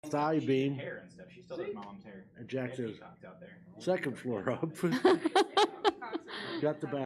thigh She did beam. hair and stuff. She still does my mom's hair. And Jack Jack says, Peacock's out there. second floor up. Got the back.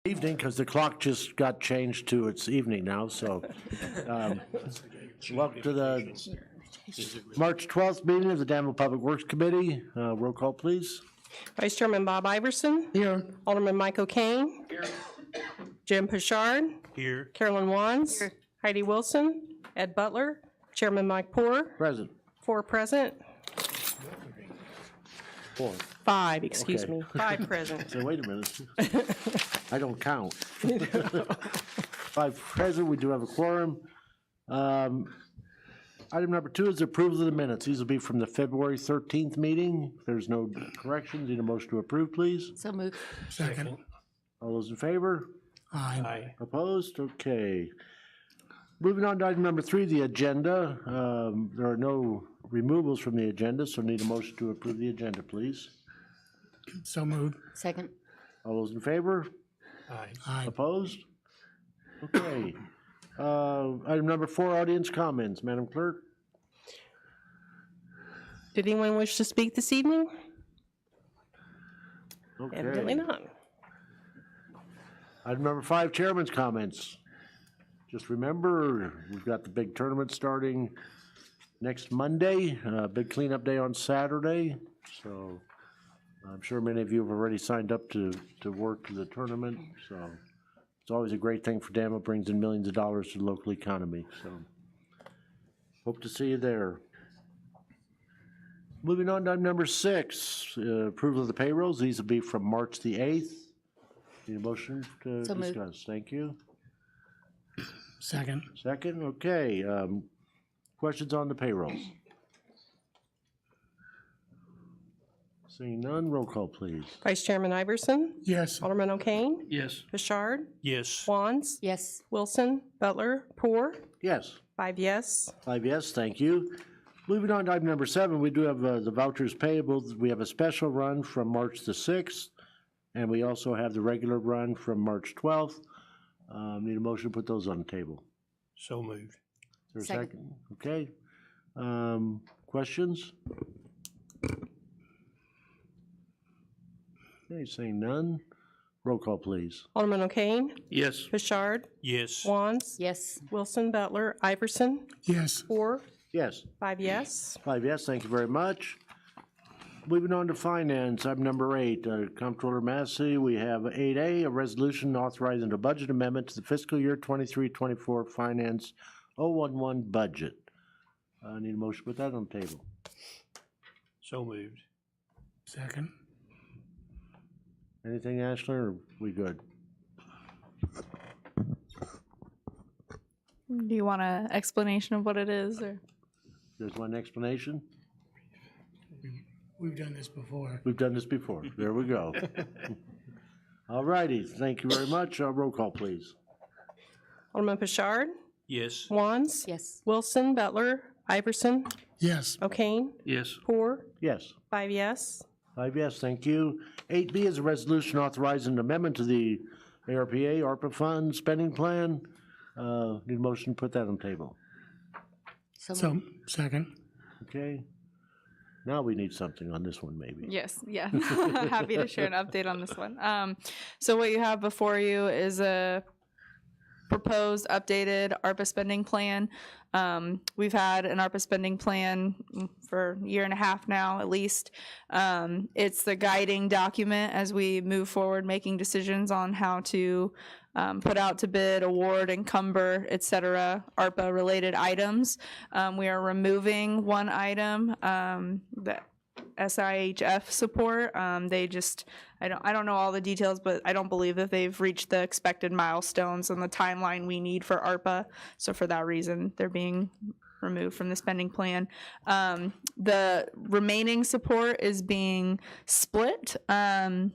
Evening, because the clock just got changed to its evening now, so welcome to the March 12th meeting of the Danville Public Works Committee. Roll call, please. Vice Chairman Bob Iverson. Here. Alderman Mike O'Kane. Here. Jim Pashard. Here. Carolyn Wands. Here. Heidi Wilson. Ed Butler. Chairman Mike Poor. Present. 4 present. 4. 5, excuse Okay. me. 5 present. So wait a minute. I don't count. 5 present, we do have a quorum. Item number 2 is approval of the minutes. These will be from the February 13th meeting. If there's no corrections, need a motion to approve, please. So moved. Second. All those in favor? Aye. Opposed? Okay. Moving on to item number 3, the agenda. There are no removals from the agenda, so need a motion to approve the agenda, please. So moved. Second. All those in favor? Aye. Opposed? Okay. Item number 4, audience comments. Madam Clerk? Did anyone wish to speak this evening? Evidently Okay. not. Item number 5, chairman's comments. Just remember, we've got the big tournament starting next Monday, big cleanup day on Saturday. So I'm sure many of you have already signed up to work the tournament. So it's always a great thing for Danville, brings in millions of dollars to the local economy. So hope to see you there. Moving on to item number 6, approval of the payrolls. These will be from March the 8th. Need a motion to So moved. discuss? Thank you. Second. Second, okay. Questions on the payrolls? Seeing none, roll call, please. Vice Chairman Iverson. Yes. Alderman O'Kane. Yes. Pashard. Yes. Wands. Yes. Wilson. Butler. Poor. Yes. 5 yes. 5 yes, thank you. Moving on to item number 7, we do have the vouchers payable. We have a special run from March the 6th, and we also have the regular run from March 12th. Need a motion to put those on the table. So moved. Is there a second? Okay. Questions? Okay, saying none. Roll call, please. Alderman O'Kane. Yes. Pashard. Yes. Wands. Yes. Wilson. Butler. Iverson. Yes. 4. Yes. 5 yes. 5 yes, thank you very much. Moving on to finance, item number 8, Comptroller Massey, we have 8A, a resolution authorizing a budget amendment to the fiscal year 23-24 finance 011 budget. Need a motion to put that on the table. So moved. Second. Anything, Ashler, or we good? Do you want an explanation of what it is, or? There's one explanation? We've done this before. We've done this before. There we go. All righty, thank you very much. Roll call, please. Alderman Pashard. Yes. Wands. Yes. Wilson. Butler. Iverson. Yes. O'Kane. Yes. Poor. Yes. 5 yes. 5 yes, thank you. 8B is a resolution authorizing an amendment to the ARPA fund spending plan. Need a motion to put that on the table. So moved. Second. Okay. Now we need something on this one, maybe. Yes, yeah. Happy to share an update on this one. So what you have before you is a proposed updated ARPA spending plan. We've had an ARPA spending plan for a year and a half now, at least. It's the guiding document as we move forward, making decisions on how to put out to bid, award, encumber, et cetera, ARPA-related items. We are removing one item, the SIHF support. I don't know all the details, but I don't believe that they've reached the expected milestones and the timeline we need for ARPA. So for that reason, they're being removed from the spending plan. The remaining support is being split. The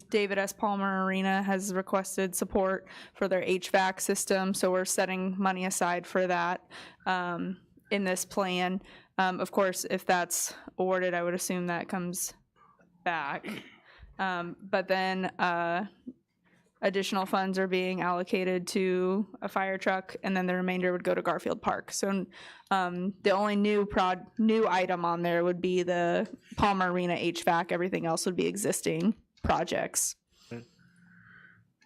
David S. Palmer Arena has requested support for their HVAC system, so we're setting money aside for that in this plan. Of course, if that's awarded, I would assume that comes back. But then additional funds are being allocated to a fire truck, and then the remainder would go to Garfield Park. So the only new item on there would be the Palmer Arena HVAC. Everything else would be existing projects.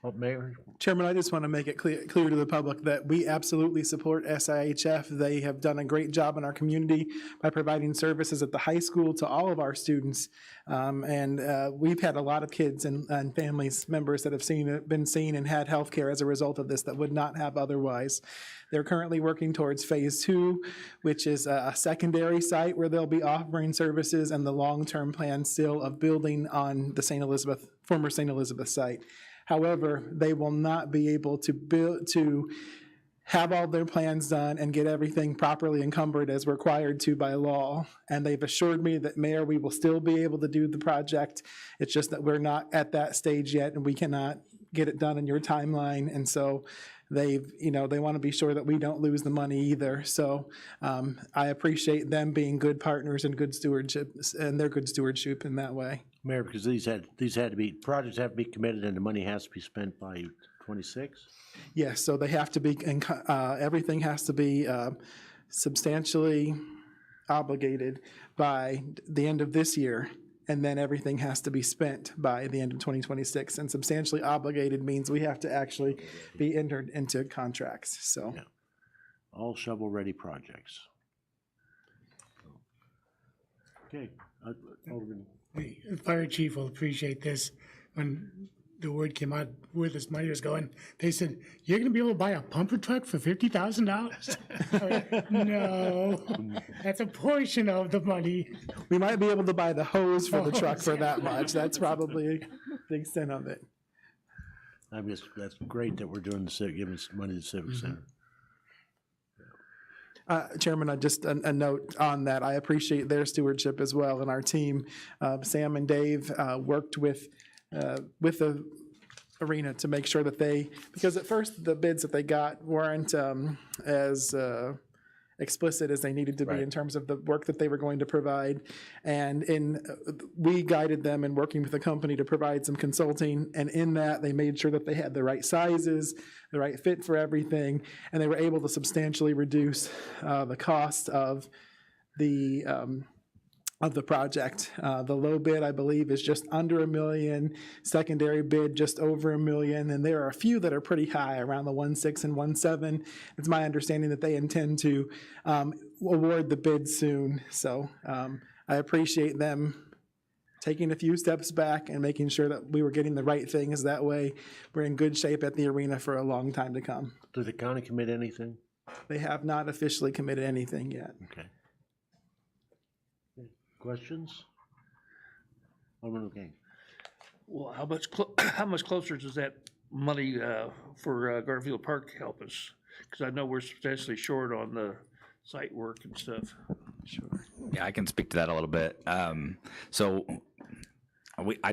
Oh, Mayor? Chairman, I just want to make it clear to the public that we absolutely support SIHF. They have done a great job in our community by providing services at the high school to all of our students. We've had a lot of kids and families, members that have been seen and had health care as a result of this that would not have otherwise. They're currently working towards phase 2, which is a secondary site where they'll be offering services, and the long-term plan still of building on the former St. Elizabeth site. However, they will not be able to have all their plans done and get everything properly encumbered as required to by law. And they've assured me that, Mayor, we will still be able to do the project. It's just that we're not at that stage yet, and we cannot get it done in your timeline. And so they want to be sure that we don't lose the money either. So I appreciate them being good partners and good stewardship, and their good stewardship in that way. Mayor, because projects have to be committed and the money has to be spent by 26? Yes, so they have to be, everything has to be substantially obligated by the end of this year, and then everything has to be spent by the end of 2026. And substantially obligated means we have to actually be entered into contracts, so. Yeah. All shovel-ready projects. Okay, Alderman. The fire chief will appreciate this. When the word came out where this money was going, they said, "You're going to be able to buy a pumper truck for $50,000?" No, that's a portion of the money. We might be able to buy the hose for the truck for that much. That's probably the extent of it. That's great that we're doing giving some money to the Civic Center. Chairman, just a note on that. I appreciate their stewardship as well, and our team, Sam and Dave, worked with the arena to make sure that because at first the bids that they got weren't as explicit as they needed to be in terms of the work that they were going to provide. And we guided them in working with the company to provide some consulting, and in that they made sure that they had the right sizes, the right fit for everything, and they were able to substantially reduce the cost of the project. The low bid, I believe, is just under $1 million. Secondary bid, just over $1 million. And there are a few that are pretty high, around the 1.6 and 1.7. It's my understanding that they intend to award the bid soon. So I appreciate them taking a few steps back and making sure that we were getting the right things. That way, we're in good shape at the arena for a long time to come. Did the county commit anything? They have not officially committed anything yet. Okay. Questions? Alderman O'Kane. Well, how much closer does that money for Garfield Park help us? Because I know we're substantially short on the site work and stuff. Sure. Yeah, I can speak to that a little bit. I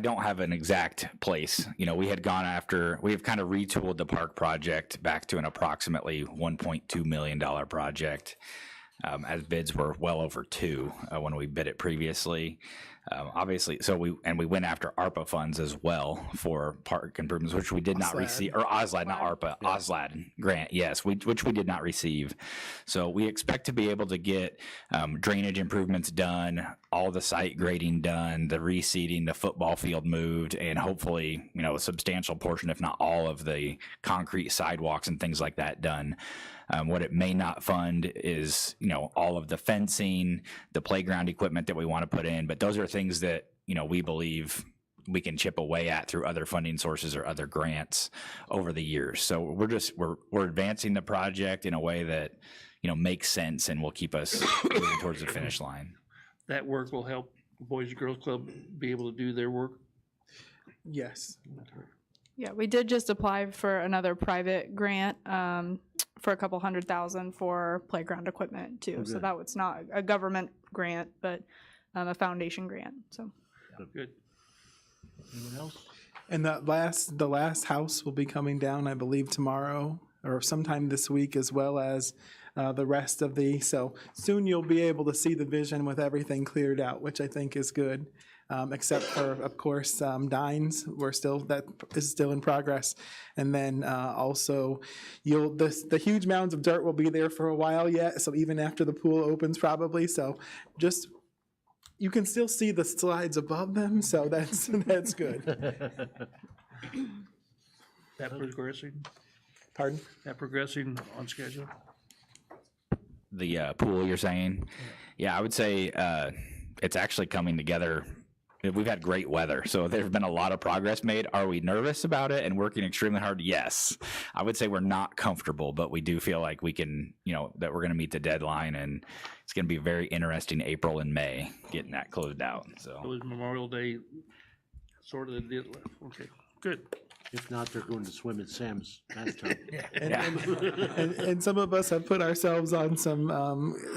don't have an exact place. We have kind of retooled the park project back to an approximately $1.2 million project. As bids were well over $2 million when we bid it previously. Obviously, we went after ARPA funds as well for park improvements, which we did not receive, or OSLAD, not ARPA, OSLAD grant, yes, which we did not receive. So we expect to be able to get drainage improvements done, all the site grading done, the reseeding, the football field moved, and hopefully, a substantial portion, if not all, of the concrete sidewalks and things like that done. What it may not fund is, all of the fencing, the playground equipment that we want to put in, but those are things that, we believe we can chip away at through other funding sources or other grants over the years. So we're advancing the project in a way that, makes sense and will keep us moving towards the finish line. That work will help the Boys and Girls Club be able to do their work. Yes. Yeah, we did just apply for another private grant for a couple $100,000 for playground equipment too. So that was not a government grant, but a foundation grant. So Good. Anyone else? And the last house will be coming down, I believe, tomorrow or sometime this week, as well as the rest of so soon you'll be able to see the vision with everything cleared out, which I think is good. Except for, of course, Dines. That is still in progress. And then also, the huge mounds of dirt will be there for a while yet. So even after the pool opens, probably. So you can still see the slides above them. So that's good. That progressing, Pardon? that progressing on schedule? The pool, you're saying? Yeah, I would say it's actually coming together. We've had great weather, so there's been a lot of progress made. Are we nervous about it and working extremely hard? Yes. I would say we're not comfortable, but we do feel like we can, that we're going to meet the deadline, and it's going to be very interesting April and May getting that closed out. It So was Memorial Day, sort of the deal. Okay, good. If not, they're going to swim at Sam's bathtub. And some of us have put ourselves on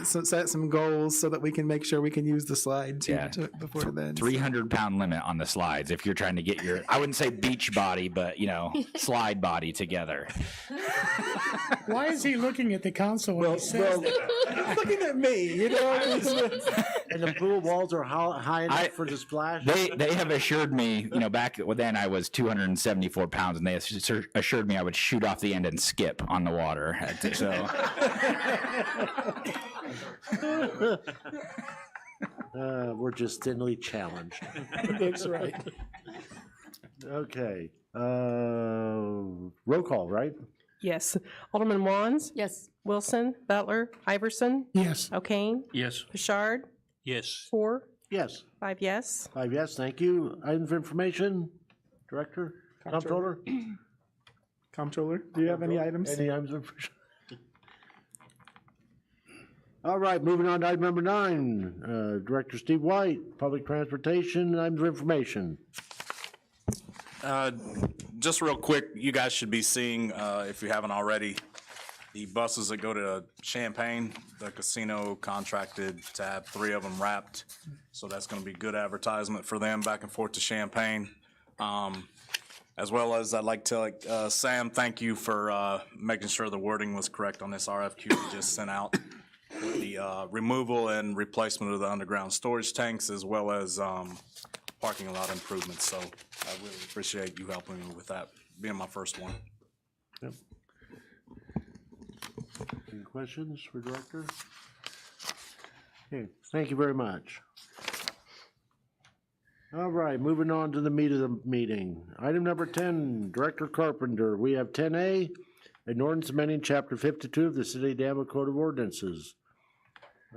set some goals so that we can make sure we can use the slide too Yeah. before then. 300-pound limit on the slides if you're trying to get your, I wouldn't say beach body, but slide body together. Why is he looking at the council when he says that? He's looking at me, And the pool walls are high enough for the splash? They have assured me, back then I was 274 pounds, and they assured me I would shoot off the end and skip on the water. So We're just thinly challenged. That's right. Okay. Roll call, right? Yes. Alderman Wands? Yes. Wilson? Butler? Iverson? Yes. O'Kane? Yes. Bouchard? Yes. 4, Yes. 5 yes. 5 yes, thank you. Items of information, Director, Comptroller? Comptroller, do you have any items? Any items of information? All right, moving on to item number 9. Director Steve White, Public Transportation, items of information. Just real quick, you guys should be seeing, if you haven't already, the buses that go to Champaign. The casino contracted to have 3 of them wrapped, so that's going to be good advertisement for them back and forth to Champaign. As well as I'd like to Sam, thank you for making sure the wording was correct on this RFQ we just sent out for the removal and replacement of the underground storage tanks, as well as parking lot improvements. So I really appreciate you helping me with that, being my first one. Yep. Any questions for Director? Okay, thank you very much. All right, moving on to the meat of the meeting. Item number 10, Director Carpenter. We have 10A, an ordinance amending Chapter 52 of the City of Danville Code of Ordinances.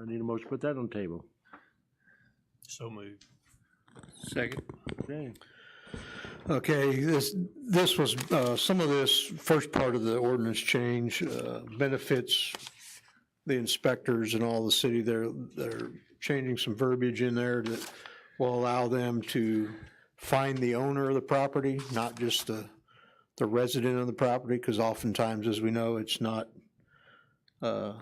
I need a motion to put that on the table. So moved. Second. Okay. Okay, this was, some of this first part of the ordinance change benefits the inspectors and all the city. They're changing some verbiage in there that will allow them to find the owner of the property, not just the resident of the property, because oftentimes, as we know, it's not the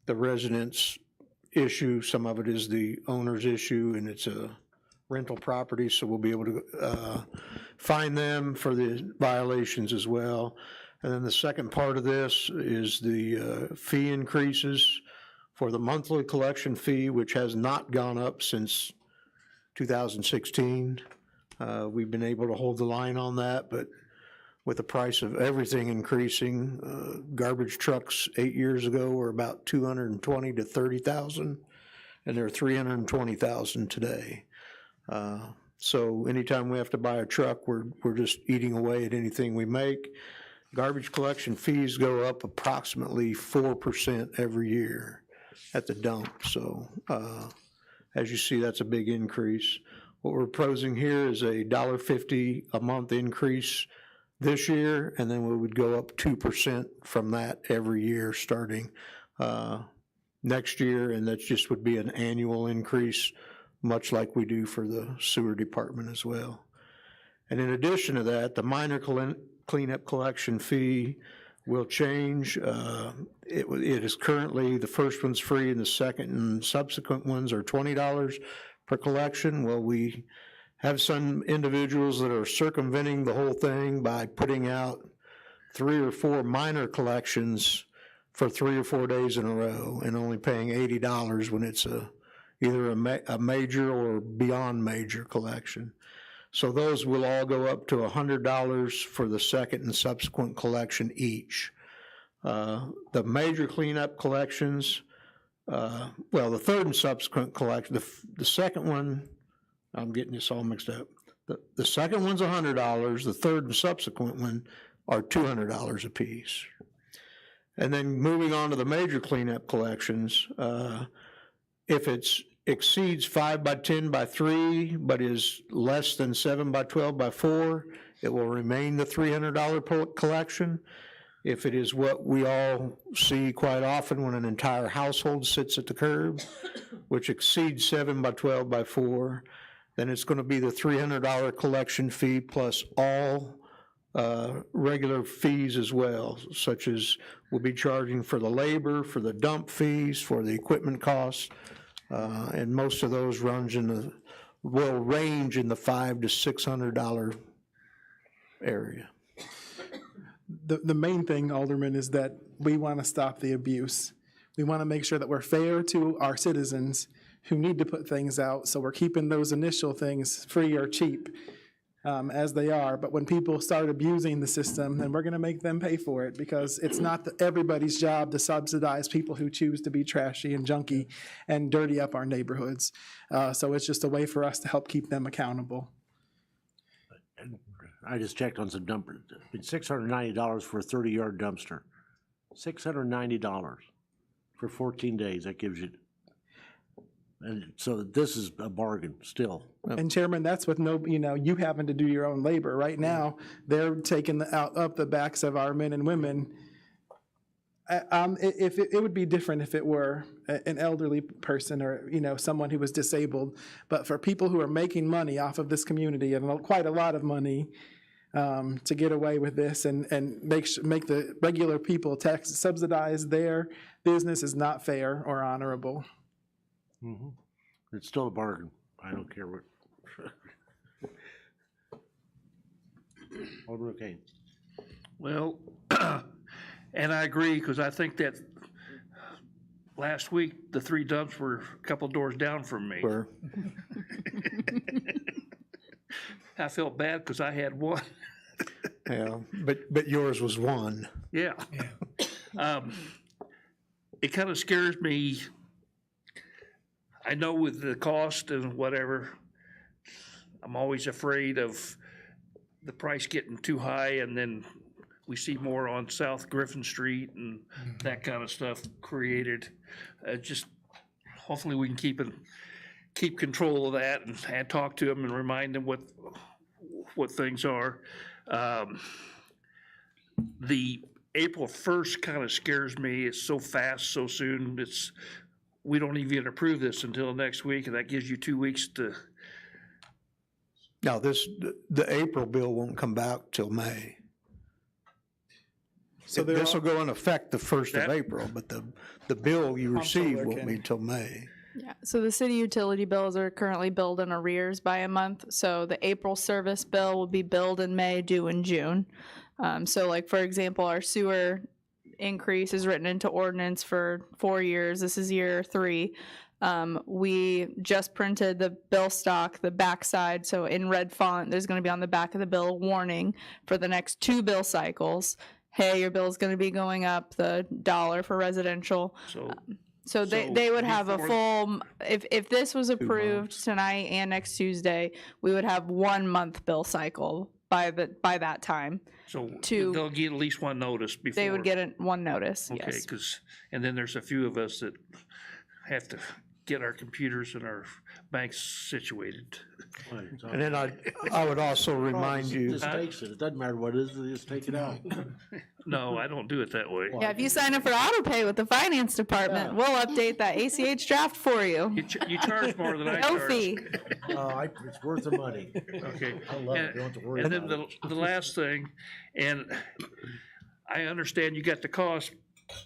resident's issue. Some of it is the owner's issue, and it's a rental property, so we'll be able to fine them for the violations as well. And then the second part of this is the fee increases for the monthly collection fee, which has not gone up since 2016. We've been able to hold the line on that, but with the price of everything increasing, garbage trucks 8 years ago were about 220 to 30,000, and they're 320,000 today. So anytime we have to buy a truck, we're just eating away at anything we make. Garbage collection fees go up approximately 4% every year at the dump. So as you see, that's a big increase. What we're proposing here is a $1.50 a month increase this year, and then we would go up 2% from that every year starting next year, and that just would be an annual increase, much like we do for the sewer department as well. And in addition to that, the minor cleanup collection fee will change. It is currently, the first one's free and the second and subsequent ones are $20 per collection. Well, we have some individuals that are circumventing the whole thing by putting out 3 or 4 minor collections for 3 or 4 days in a row and only paying $80 when it's either a major or beyond major collection. So those will all go up to $100 for the second and subsequent collection each. The major cleanup collections, the third and subsequent collection, the second one, I'm getting this all mixed up. The second one's $100, the third and subsequent one are $200 apiece. And then moving on to the major cleanup collections, if it's exceeds 5 by 10 by 3, but is less than 7 by 12 by 4, it will remain the $300 collection. If it is what we all see quite often when an entire household sits at the curb, which exceeds 7 by 12 by 4, then it's going to be the $300 collection fee plus all regular fees as well, such as we'll be charging for the labor, for the dump fees, for the equipment costs, and most of those will range in the $500 to $600 area. The main thing, Alderman, is that we want to stop the abuse. We want to make sure that we're fair to our citizens who need to put things out, so we're keeping those initial things free or cheap as they are. But when people start abusing the system, then we're going to make them pay for it, because it's not everybody's job to subsidize people who choose to be trashy and junky and dirty up our neighborhoods. So it's just a way for us to help keep them accountable. I just checked on some dumpers. It's $690 for a 30-yard dumpster. $690 for 14 days. That gives you, and so this is a bargain still. And Chairman, that's with you having to do your own labor. Right now, they're taking up the backs of our men and women. If it would be different if it were an elderly person or, someone who was disabled. But for people who are making money off of this community, and quite a lot of money, to get away with this and make the regular people subsidize their business is not fair or honorable. Mm-hmm. It's still a bargain. I don't care what. Alderman O'Kane. Well, and I agree, because I think that last week, the 3 dumps were a couple doors down from me. Where I felt bad because I had one. yeah, but yours was one. Yeah. It kind of scares me. I know with the cost and whatever, I'm always afraid of the price getting too high, and then we see more on South Griffin Street and that kind of stuff created. Just hopefully we can keep control of that and talk to them and remind them what things are. The April 1st kind of scares me. It's so fast, so soon. We don't even approve this until next week, and that gives you 2 weeks to. Now, the April bill won't come back till May. So This will go in effect the 1st of That- April, but the bill you receive solar won't can- be till May. Yeah, so the city utility bills are currently billed in arrears by a month. So the April service bill will be billed in May, due in June. So like, for example, our sewer increase is written into ordinance for 4 years. This is year 3. We just printed the bill stock, the backside. So in red font, there's going to be on the back of the bill warning for the next 2 bill cycles. Hey, your bill is going to be going up the $1 for residential. So they would have a before- full, if this was approved tonight and next Tuesday, we would have 1 month bill cycle by that time. So to- they'll get at least one notice before. They would get one notice, Okay, yes. and then there's a few of us that have to get our computers and our banks situated. And then I would also remind you, Just takes it. It doesn't matter what it is, they just take it out. No, I don't do it that way. Yeah, if you sign up for auto pay with the finance department, we'll update that ACH draft for you. You charge more than I No charge. fee. It's worth the money. Okay. I love it. You don't have to worry And then about the last thing, and I understand you got the cost,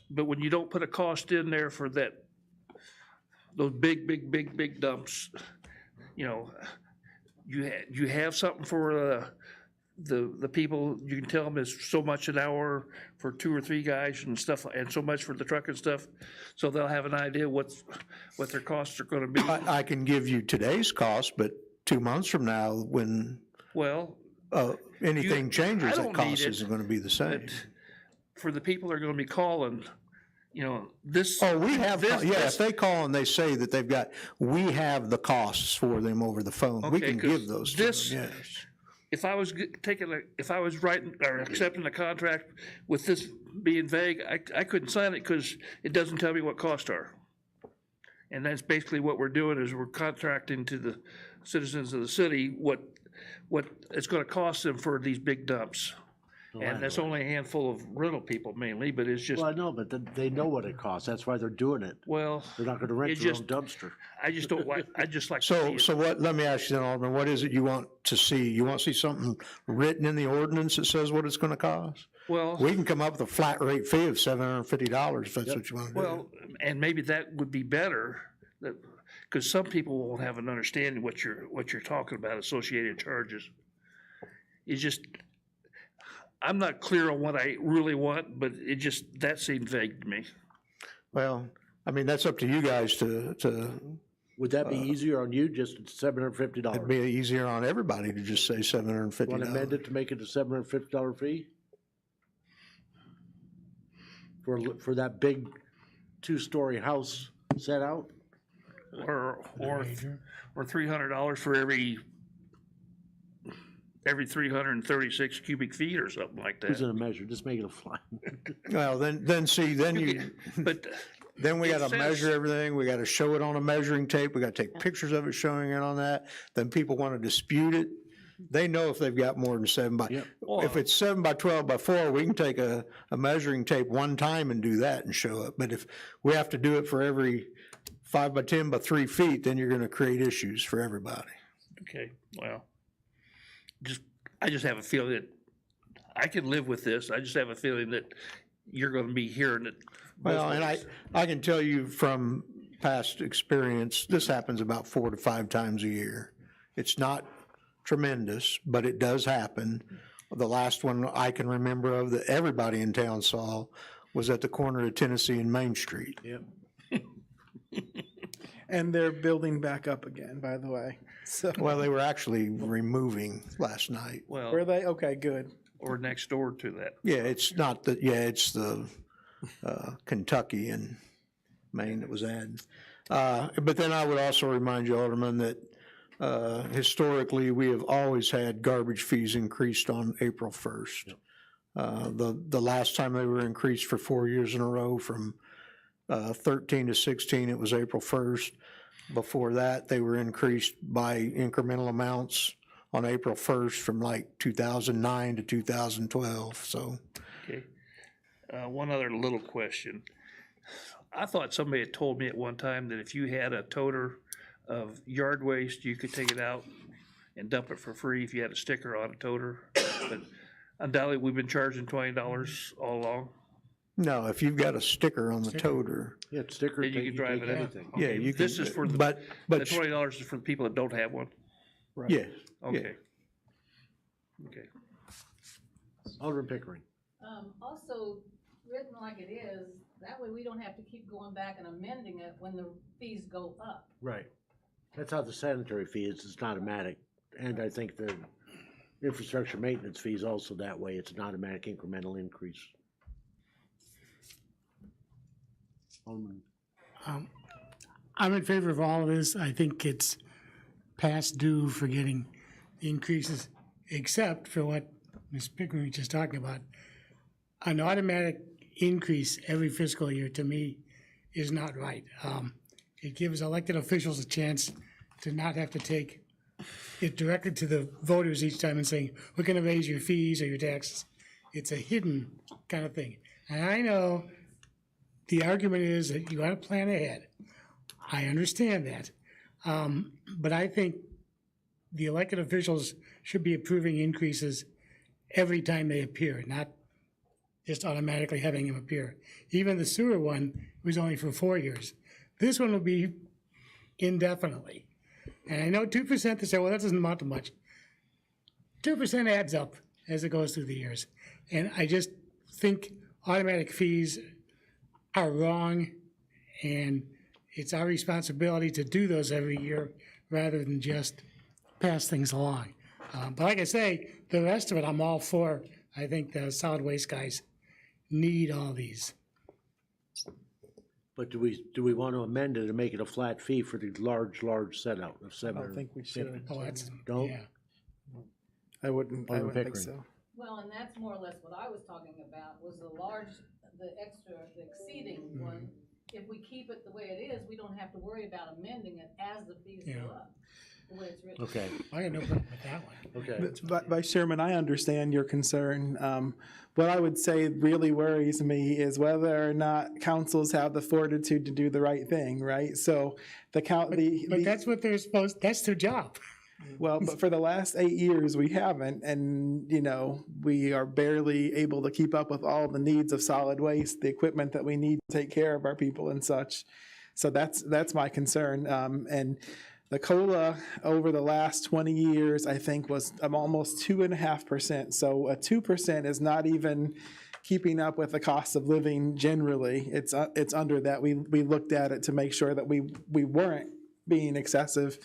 but when you don't put a cost in there for those big dumps, you have something for the people. You can tell them it's so much an hour for 2 or 3 guys and stuff, and so much for the truck and stuff, so they'll have an idea what their costs are going to be. I can give you today's cost, but 2 months from now, when Well, anything I changes, don't that cost need it, isn't going to be the same. but for the people that are going to be calling, you know, this. Oh, we have, this- yeah, this- if they call and they say that they've got, we have the costs for them over the phone. We Okay, can 'cause give those to them, this- yes. If I was if I was writing or accepting a contract with this being vague, I couldn't sign it because it doesn't tell me what costs are. And that's basically what we're doing is we're contracting to the citizens of the city what it's gonna cost them for these big dumps. And that's only a handful of rental people mainly, but it's just, Well, I know, but they know what it costs. That's why they're doing it. well, They're not gonna rent it their own just- dumpster. I just don't like, I just like to see So, it. so what, let me ask you then, Alderman, what is it you want to see? You want to see something written in the ordinance that says what it's gonna cost? Well, We can come up with a flat rate fee of $750 if that's what you want to do. well, and maybe that would be better, that, because some people won't have an understanding what you're talking about, associated charges. It's just, I'm not clear on what I really want, but it just, that seemed vague to me. Well, I mean, that's up to you guys to, Would that be easier on you, just $750? it'd be easier on everybody to just say Want to amend $750. it to make it a $750 fee? For that big two-story house set out? Or $300 for every 336 cubic feet or something like Who's that. gonna measure? Just make it a flat. Well, then see, then you, But, then we It gotta says- measure everything, we gotta show it on a measuring tape, we gotta take pictures of it showing it on that, then people wanna dispute it. They know if they've got more than 7 by, Yep. if it's 7 by 12 by 4, we can take a measuring tape one time and do that and show it. But if we have to do it for every 5 by 10 by 3 feet, then you're gonna create issues for everybody. okay, well, I just have a feeling that I can live with this. I just have a feeling that you're gonna be hearing it. both Well, and ways. I can tell you from past experience, this happens about 4 to 5 times a year. It's not tremendous, but it does happen. The last one I can remember of that everybody in town saw was at the corner of Tennessee and Main Street. Yep. And they're building back up again, by the way. So, Well, they were actually removing last night. Well, were they? Okay, good. or next door to that. Yeah, it's not the, yeah, it's the Kentucky and Maine that was added. But then I would also remind you, Alderman, that historically, we have always had garbage fees increased on April 1st. The last time they were increased for 4 years in a row, from 13 to 16, it was April 1st. Before that, they were increased by incremental amounts on April 1st from like 2009 to 2012, so. Okay. One other little question. I thought somebody had told me at one time that if you had a toter of yard waste, you could take it out and dump it for free if you had a sticker on a toter. But undoubtedly, we've been charging $20 all along. No, if you've got a sticker on the toter, Yeah, sticker, Then you take can drive it out. anything. yeah, Okay, you can. This is for the, But, the $20 is for the people that don't have one? yes, yeah. Okay. Okay. Alderman Pickering. Also, written like it is, that way we don't have to keep going back and amending it when the fees go up. Right. That's how the sanitary fee is. It's not automatic. And I think the infrastructure maintenance fee is also that way. It's an automatic incremental increase. Alderman, I'm in favor of all of this. I think it's past due for getting the increases, except for what Ms. Pickering was just talking about. An automatic increase every fiscal year, to me, is not right. It gives elected officials a chance to not have to take it directly to the voters each time and saying, we're gonna raise your fees or your taxes. It's a hidden kind of thing. And I know the argument is that you gotta plan ahead. I understand that. But I think the elected officials should be approving increases every time they appear, not just automatically having them appear. Even the sewer one was only for 4 years. This one will be indefinitely. And I know 2%, they say, well, that doesn't amount to much. 2% adds up as it goes through the years. And I just think automatic fees are wrong, and it's our responsibility to do those every year rather than just pass things along. But like I say, the rest of it I'm all for. I think the solid waste guys need all these. But do we want to amend it and make it a flat fee for the large set out of I 750? don't think we should. Oh, that's, Don't? yeah. I wouldn't Alderman think Pickering. so. Well, and that's more or less what I was talking about, was the exceeding one. If we keep it the way it is, we don't have to worry about amending it as the fees Yeah. go up, the way it's written. Okay, I got no problem with that one. okay. Vice Chairman, I understand your concern. What I would say really worries me is whether or not councils have the fortitude to do the right thing, right? So the But that's what they're supposed, that's their job. well, but for the last 8 years, we haven't, and, you know, we are barely able to keep up with all the needs of solid waste, the equipment that we need to take care of our people and such. So that's my concern. And the COLA over the last 20 years, I think, was almost 2.5%. So a 2% is not even keeping up with the cost of living generally. It's under that. We looked at it to make sure that we weren't being excessive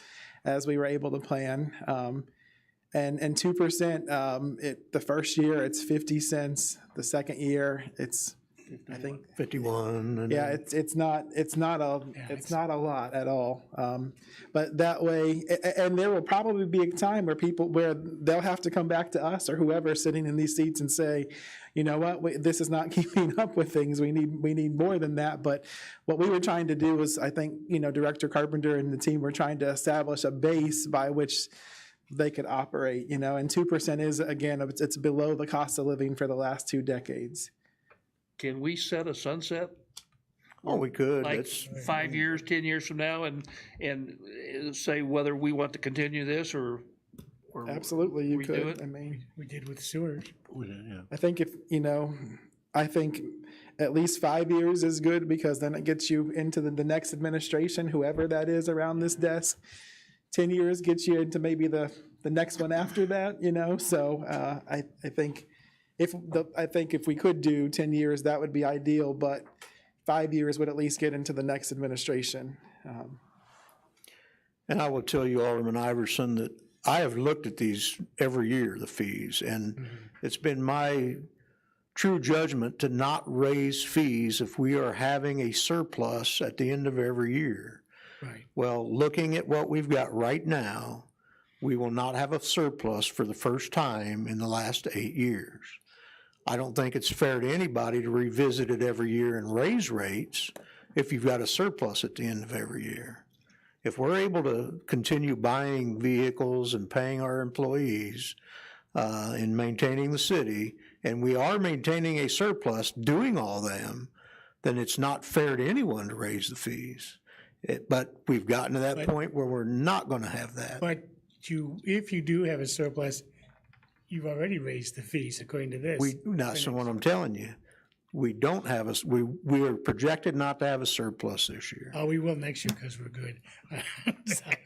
as we were able to plan. And 2%, the first year it's 50 cents. The second year it's, I think, 51. And yeah, it's not a lot at all. But that way, and there will probably be a time where they'll have to come back to us or whoever's sitting in these seats and say, you know what, this is not keeping up with things. We need more than that. But what we were trying to do was, I think, Director Carpenter and the team were trying to establish a base by which they could operate, and 2% is, again, it's below the cost of living for the last 2 decades. Can we set a sunset, Oh, we could. like That's, 5 years, 10 years from now, and say whether we want to continue this or Absolutely, you redo could. it? I mean, We did with sewers. Yeah. I think I think at least 5 years is good because then it gets you into the next administration, whoever that is around this desk. 10 years gets you into maybe the next one after that, So I think if we could do 10 years, that would be ideal, but 5 years would at least get into the next administration. and I will tell you, Alderman Iverson, that I have looked at these every year, the fees, and it's been my true judgment to not raise fees if we are having a surplus at the end of every year. Right. Well, looking at what we've got right now, we will not have a surplus for the first time in the last 8 years. I don't think it's fair to anybody to revisit it every year and raise rates if you've got a surplus at the end of every year. If we're able to continue buying vehicles and paying our employees and maintaining the city, and we are maintaining a surplus doing all them, then it's not fair to anyone to raise the fees. But we've gotten to that point where we're not going to have that. But if you do have a surplus, you've already raised the fees according to this. That's what I'm telling you. We don't have we are projected not to have a surplus this year. Oh, we will next year because we're good.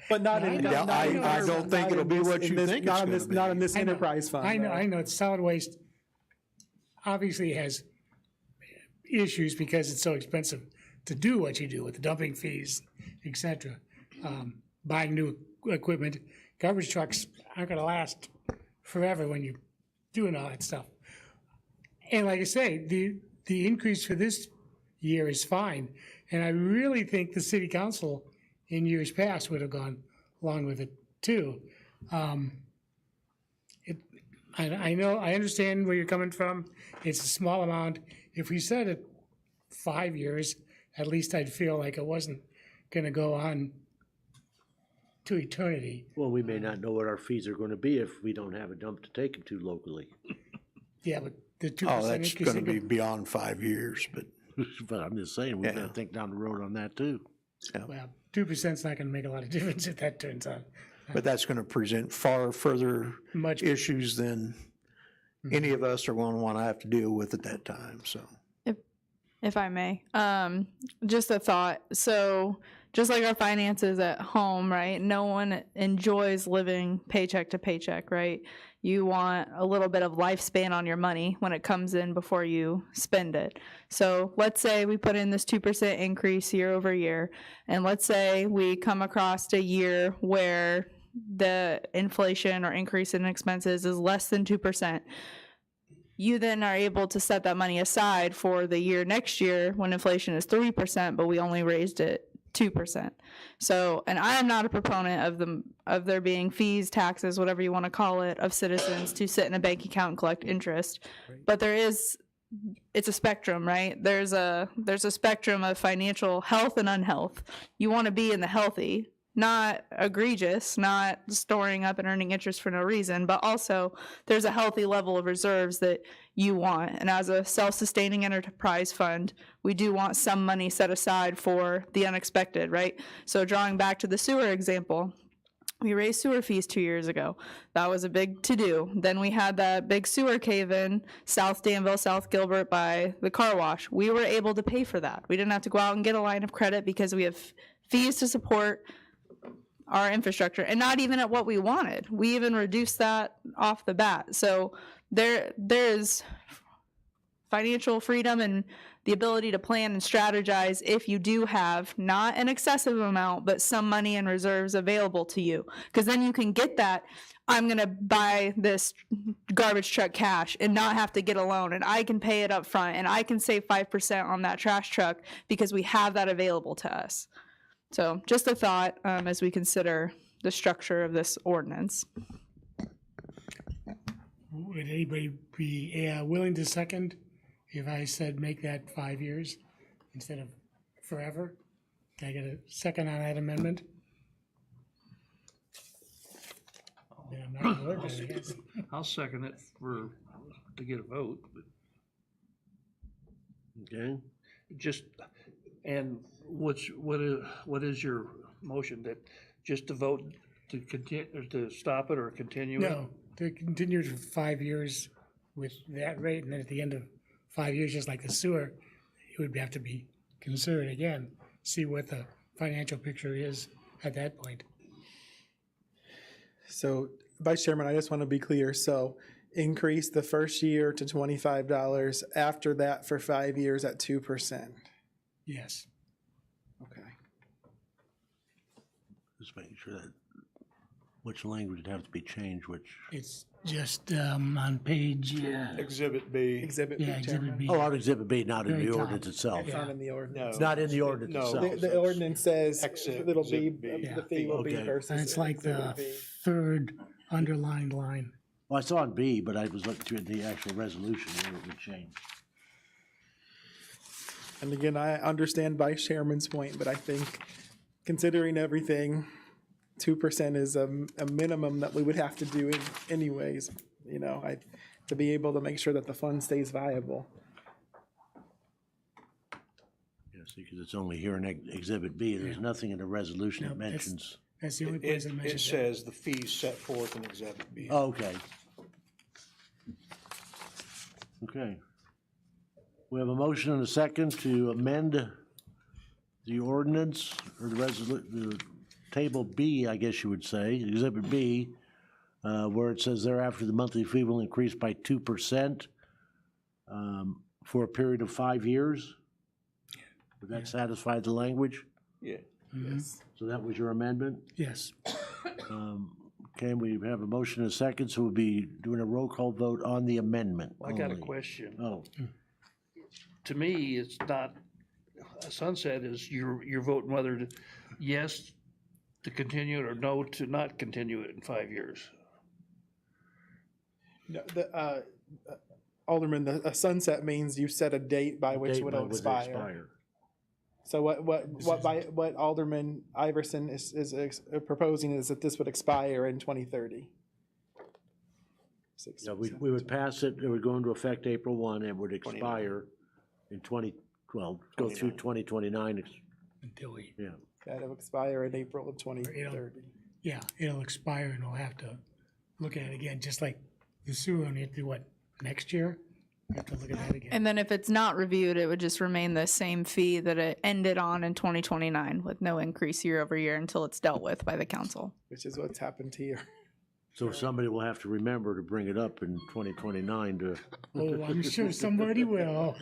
But not in, Yeah, not I in our- don't think not it'll in be this- what in you this- think not it's in gonna this- be. Not in this I know. enterprise fund. I know, no. I know, it's solid waste obviously has issues because it's so expensive to do what you do with the dumping fees, et cetera. Buying new equipment, garbage trucks aren't gonna last forever when you're doing all that stuff. And like I say, the increase for this year is fine, and I really think the city council in years past would have gone along with it too. I know, I understand where you're coming from. It's a small amount. If we said it 5 years, at least I'd feel like it wasn't gonna go on to eternity. Well, we may not know what our fees are gonna be if we don't have a dump to take them to locally. Yeah, but the 2% Oh, that's increase. going to be beyond 5 years, but But I'm just saying, we gotta think down the road on that too. Well, 2%'s not gonna make a lot of difference if that turns out. that's going to present far further Much- issues than any of us are going to want to have to deal with at that time, so. If I may. Just a thought. So just like our finances at home, right? No one enjoys living paycheck to paycheck, right? You want a little bit of lifespan on your money when it comes in before you spend it. So let's say we put in this 2% increase year over year, and let's say we come across a year where the inflation or increase in expenses is less than 2%. you then are able to set that money aside for the year next year when inflation is 3%, but we only raised it 2%. So, and I am not a proponent of there being fees, taxes, whatever you want to call it, of citizens to sit in a bank account and collect interest. But it's a spectrum, right? There's a spectrum of financial health and unhealth. You want to be in the healthy, not egregious, not storing up and earning interest for no reason, but also there's a healthy level of reserves that you want. And as a self-sustaining enterprise fund, we do want some money set aside for the unexpected, right? So drawing back to the sewer example, we raised sewer fees 2 years ago. That was a big to-do. Then we had that big sewer cave-in, South Danville, South Gilbert by the car wash. We were able to pay for that. We didn't have to go out and get a line of credit because we have fees to support our infrastructure, and not even at what we wanted. We even reduced that off the bat. So there's financial freedom and the ability to plan and strategize if you do have not an excessive amount, but some money and reserves available to you. Because then you can get that, I'm going to buy this garbage truck cash and not have to get a loan, and I can pay it up front, and I can save 5% on that trash truck because we have that available to us. So just a thought as we consider the structure of this ordinance. Would anybody be willing to second if I said make that 5 years instead of forever? Can I get a second on that amendment? Yeah, I'm not gonna work on it, I guess. I'll second it to get a vote, but Okay, just, and what is your motion, that just to vote to continue, or to stop it or continue it? No, to continue for 5 years with that rate, and then at the end of 5 years, just like the sewer, it would have to be considered again, see what the financial picture is at that point. So, Vice Chairman, I just want to be clear. So, increase the first year to $25, after that for 5 years at 2%. Yes. Okay. just making sure that, which language would have to be changed, which, It's just on page, Exhibit B. Exhibit B, yeah, Exhibit Chairman. B. oh, on Exhibit B, not in Very the top. ordinance itself. It's not in the ordinance. It's not in the ordinance No. itself. The ordinance says Exit- it'll be, Exhibit B. the fee will be Okay. versus. And it's like the Exhibit B. third underlined line. Well, I saw on B, but I was looking through the actual resolution where it would change. And again, I understand Vice Chairman's point, but I think considering everything, 2% is a minimum that we would have to do anyways, you know, to be able to make sure that the fund stays viable. Yes, because it's only here in Exhibit B. There's nothing in the resolution that No, that's- mentions. That's the only place It, it it mentions that. says the fees set forth in Exhibit B. Oh, okay. Okay. We have a motion and a second to amend the ordinance, or the table B, I guess you would say, Exhibit B, where it says thereafter the monthly fee will increase by 2% for a period of 5 years. Would that satisfy the language? Yeah. Yes. So that was your amendment? Yes. Okay, we have a motion and a second, so we'll be doing a roll call vote on the amendment. I got a only. question. Oh, To me, it's not, a sunset is you're voting whether to, yes, to continue it or no to not continue it in 5 years. No, Alderman, a sunset means you set a date by which date it by will which expire. So what Alderman Iverson is proposing is that this would expire in 2030. Yeah, we would pass it, it would go into effect April 1, it would expire in go through 2029, Until we, yeah. That'll expire in April of 2030. yeah, it'll expire and we'll have to look at it again, just like the sewer, and you have to do what, next year? We have to look at that again. And then if it's not reviewed, it would just remain the same fee that it ended on in 2029 with no increase year over year until it's dealt with by the council. Which is what's happened here. So somebody will have to remember to bring it up in 2029 to, Oh, I'm sure somebody will.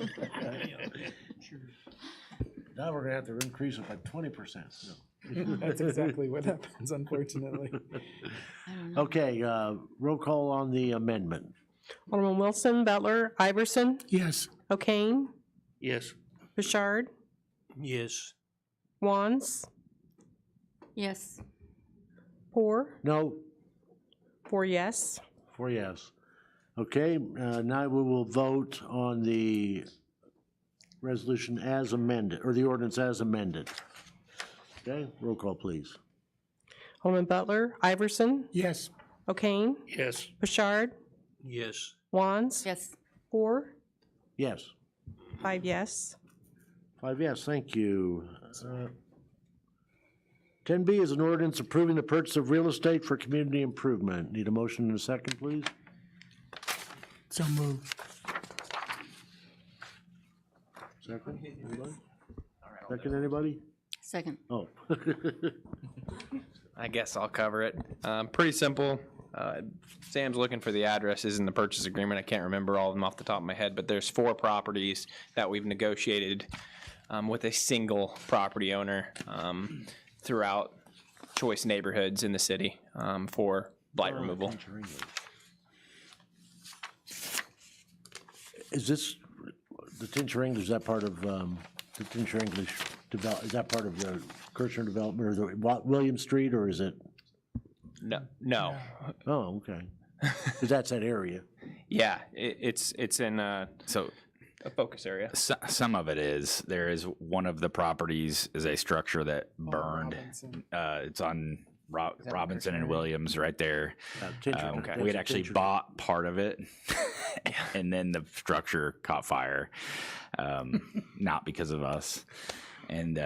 now we're gonna have to increase it by 20%. That's exactly what happens, unfortunately. Okay, roll call on the amendment. Alderman Wilson, Butler, Iverson, Yes. O'Kane, Yes. Bouchard, Yes. Wands, Yes. Poor, No, 4 yes. 4 yes. Okay, now we will vote on the resolution as amended, or the ordinance as amended. Okay, roll call, please. Alderman Butler, Iverson, Yes. O'Kane, Yes. Bouchard, Yes. Wands, Yes. Poor, Yes. 5 yes. 5 yes, thank you. 10B is an ordinance approving the purchase of real estate for community improvement. Need a motion and a second, please? So moved. Second, anybody? Second, anybody? Second. Oh. I guess I'll cover it. Pretty simple. Sam's looking for the addresses in the purchase agreement. I can't remember all of them off the top of my head, but there's 4 properties that we've negotiated with a single property owner throughout choice neighborhoods in the city for blight removal. Is this, the Tincher English, is that part of, the Tincher English is that part of the Kirchner development, or the William Street, or is it? No. Oh, okay. Because that's that area. Yeah, it's in So a focus area. some of it is. There is one of the properties is a structure that burned. Robinson. It's on Robinson and Williams right there. Tincher. Okay. We had actually bought part of it, and then the structure caught fire, not because of us. And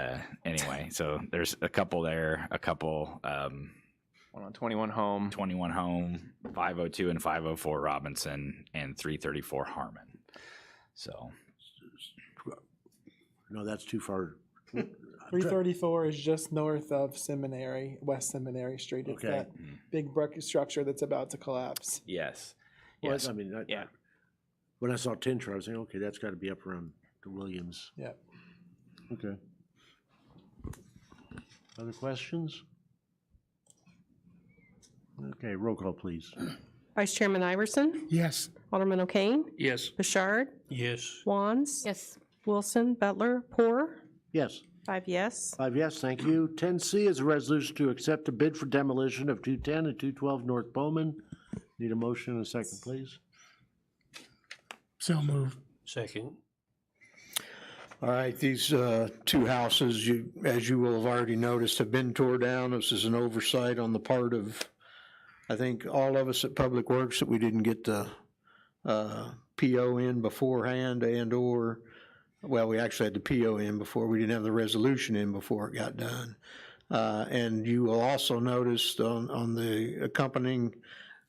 anyway, so there's a couple there, a couple One on 21 Home. 21 Home, 502 and 504 Robinson, and 334 Harmon. So No, that's too far. 334 is just north of Seminary, West Seminary Street. It's Okay. that big brick structure that's about to collapse. yes, Well, yes. I mean, Yeah. when I saw Tincher, I was thinking, okay, that's got to be up around the Williams. Yeah. Okay. Other questions? Okay, roll call, please. Vice Chairman Iverson, Yes. Alderman O'Kane, Yes. Bouchard, Yes. Wands, Yes. Wilson, Butler, Poor, Yes. 5 yes. 5 yes, thank you. 10C is a resolution to accept a bid for demolition of 210 and 212 North Bowman. Need a motion and a second, please? So moved. Second. All right, these 2 houses, as you will have already noticed, have been tore down. This is an oversight on the part of, I think, all of us at Public Works, that we didn't get the PO in beforehand, and/or, well, we actually had the PO in before, we didn't have the resolution in before it got done. And you will also notice on the accompanying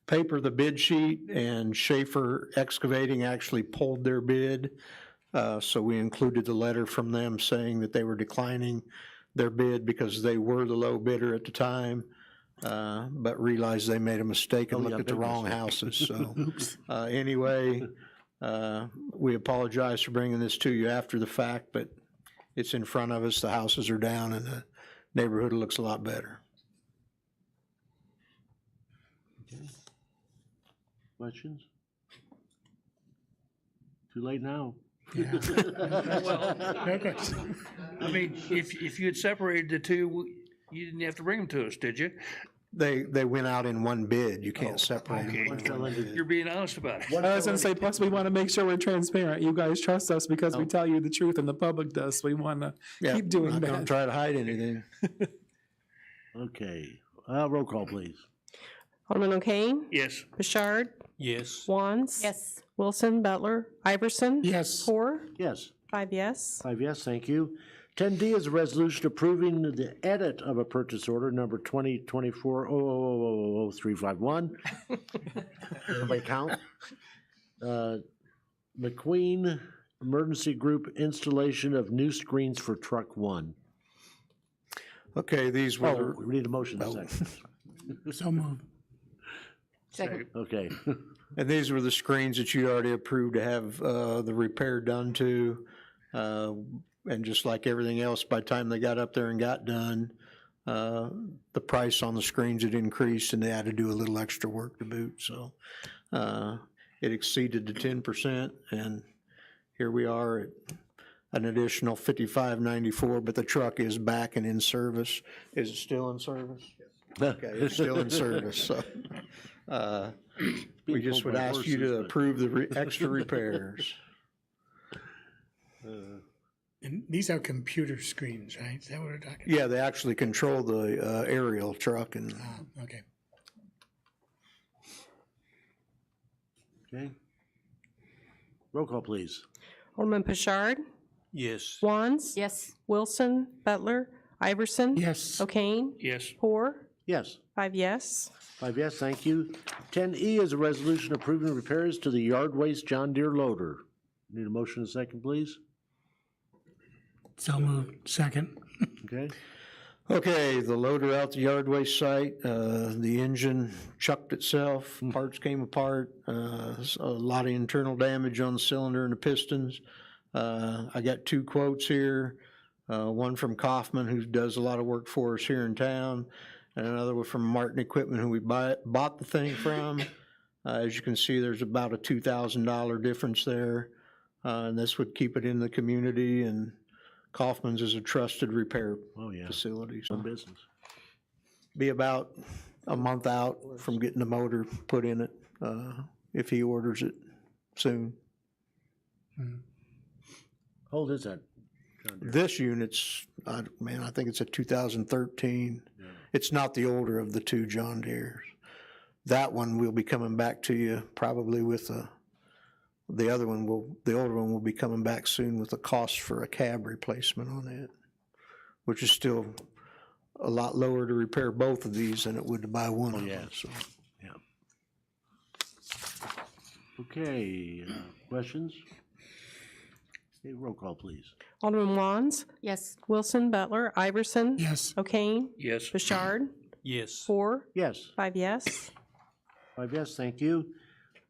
paper, the bid sheet, and Schaefer Excavating actually pulled their bid. So we included the letter from them saying that they were declining their bid because they were the low bidder at the time, but realized they made a mistake and Oh, yeah, looked at the big wrong mistake. houses. So anyway, we apologize for bringing this to you after the fact, but it's in front of us. The houses are down and the neighborhood looks a lot better. Questions? Too late now. Okay. I mean, if you had separated the two, you didn't have to bring them to us, did you? They went out in one bid. You can't separate them. Okay. You're being honest about it. I was gonna say, plus we want to make sure we're transparent. You guys trust us because we tell you the truth and the public does. So we want to Yeah, keep doing not gonna that. try to hide anything. Okay, roll call, please. Alderman O'Kane, Yes. Bouchard, Yes. Wands. Yes. Wilson, Butler, Iverson. Yes. Poor, Yes. 5 yes. 5 yes, thank you. 10D is a resolution approving the edit of a purchase order number 2024-0000351. Everybody count? McQueen Emergency Group installation of new screens for Truck 1. Okay, these Oh, were, we need a motion in a second. So moved. Second. Okay. and these were the screens that you already approved to have the repair done to. And just like everything else, by the time they got up there and got done, the price on the screens had increased and they had to do a little extra work to boot. So it exceeded the 10%, and here we are at an additional $55.94, but the truck is back and in service. Is it still in service? Okay, it's still in service, so, we just would ask you to approve the extra repairs. And these are computer screens, right? Is that what we're talking? Yeah, they actually control the aerial truck and, Okay. Okay. Roll call, please. Alderman Pashard, yes. Wands, Yes. Wilson, Butler, Iverson. Yes. O'Kane, Yes. Poor, Yes. 5 yes. 5 yes, thank you. 10E is a resolution approving repairs to the yard waste John Deere loader. Need a motion and a second, please? So moved. Second. Okay. Okay, the loader out the yard waste site, the engine chucked itself, parts came apart, a lot of internal damage on the cylinder and the pistons. I got 2 quotes here, one from Kaufman, who does a lot of work for us here in town, and another one from Martin Equipment, who we bought the thing from. As you can see, there's about a $2,000 difference there, and this would keep it in the community, and Kaufman's is a trusted repair Oh, yeah. facility. So Some business. be about a month out from getting the motor put in it, if he orders it soon. How old is that, John Deere? This unit's, I think it's a 2013. It's not the older of the 2 John Deeres. That one will be coming back to you probably with the older one will be coming back soon with a cost for a cab replacement on it, which is still a lot lower to repair both of these than it would to buy one of them. So. Yeah. Okay, questions? Okay, roll call, please. Alderman Wands, Yes. Wilson, Butler, Iverson. Yes. O'Kane, Yes. Bashard, Yes. Poor, Yes. 5 yes. 5 yes, thank you.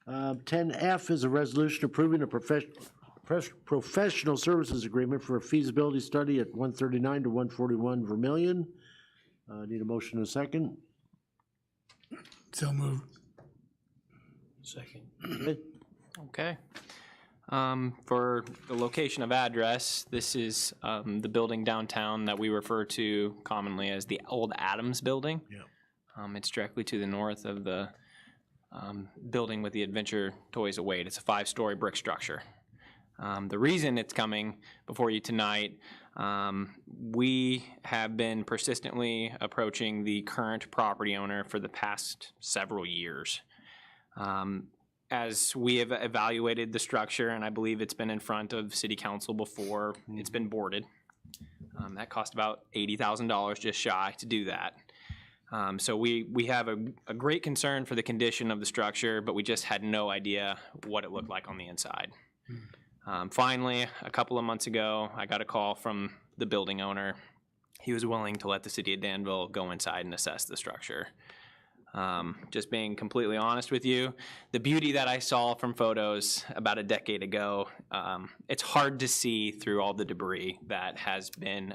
10F is a resolution approving a professional services agreement for a feasibility study at 139 to 141 Vermillion. Need a motion and a second? So moved. Okay. Okay. For the location of address, this is the building downtown that we refer to commonly as the old Adams Building. Yeah. It's directly to the north of the building with the Adventure Toys Await. It's a 5-story brick structure. The reason it's coming before you tonight, we have been persistently approaching the current property owner for the past several years. As we have evaluated the structure, and I believe it's been in front of City Council before, it's been boarded. That cost about $80,000 just shy to do that. So we have a great concern for the condition of the structure, but we just had no idea what it looked like on the inside. Finally, a couple of months ago, I got a call from the building owner. He was willing to let the city of Danville go inside and assess the structure. Just being completely honest with you, the beauty that I saw from photos about a decade ago, it's hard to see through all the debris that has been.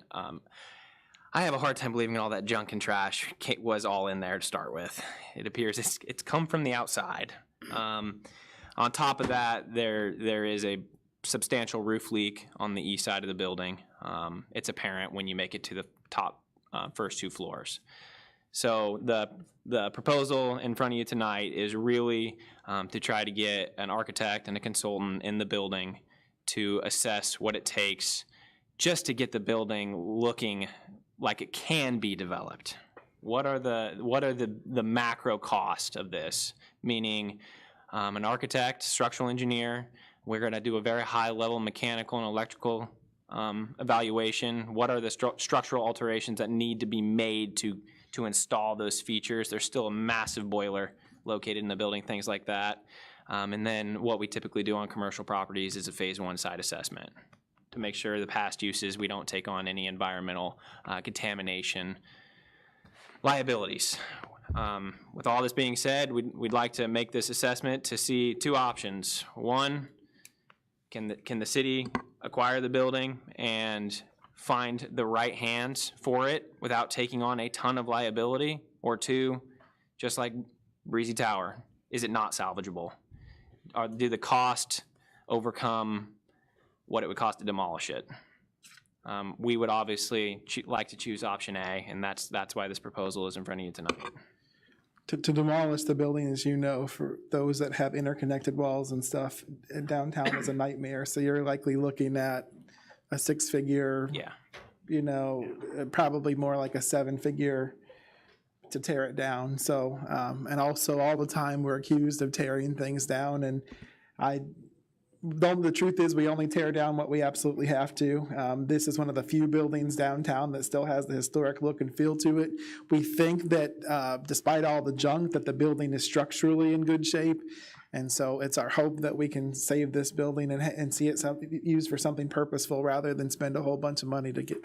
I have a hard time believing all that junk and trash was all in there to start with. It appears it's come from the outside. On top of that, there is a substantial roof leak on the east side of the building. It's apparent when you make it to the top first 2 floors. So the proposal in front of you tonight is really to try to get an architect and a consultant in the building to assess what it takes just to get the building looking like it can be developed. What are the macro cost of this? Meaning an architect, structural engineer, we're going to do a very high level mechanical and electrical evaluation. What are the structural alterations that need to be made to install those features? There's still a massive boiler located in the building, things like that. And then what we typically do on commercial properties is a phase 1 site assessment to make sure the past uses, we don't take on any environmental contamination liabilities. With all this being said, we'd like to make this assessment to see 2 options. One, can the city acquire the building and find the right hands for it without taking on a ton of liability? Or 2, just like Breezy Tower, is it not salvageable? do the cost overcome what it would cost to demolish it? We would obviously like to choose option A, and that's why this proposal is in front of you tonight. To demolish the building, as you know, for those that have interconnected walls and stuff, downtown is a nightmare. So you're likely looking at a 6-figure, Yeah. you know, probably more like a 7-figure to tear it down. So, and also all the time we're accused of tearing things down, and the truth is we only tear down what we absolutely have to. This is one of the few buildings downtown that still has the historic look and feel to it. We think that despite all the junk, that the building is structurally in good shape. And so it's our hope that we can save this building and see it used for something purposeful rather than spend a whole bunch of money to get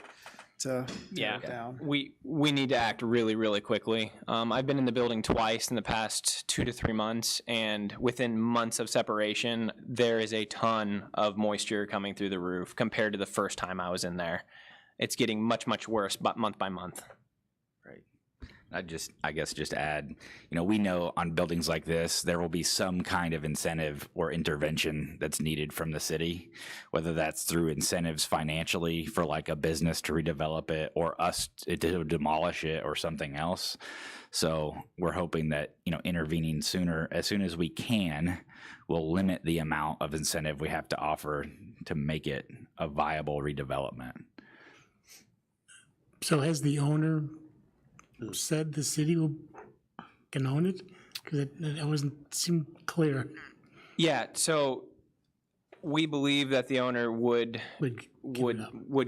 to tear it down. We need to act really, really quickly. I've been in the building twice in the past 2 to 3 months, and within months of separation, there is a ton of moisture coming through the roof compared to the first time I was in there. It's getting much, much worse, but month by month. I guess just add, we know on buildings like this, there will be some kind of incentive or intervention that's needed from the city, whether that's through incentives financially for like a business to redevelop it or us to demolish it or something else. So we're hoping that, intervening as soon as we can, will limit the amount of incentive we have to offer to make it a viable redevelopment. So has the owner said the city can own it? Because it wasn't seem clear. Yeah, so we believe that the owner would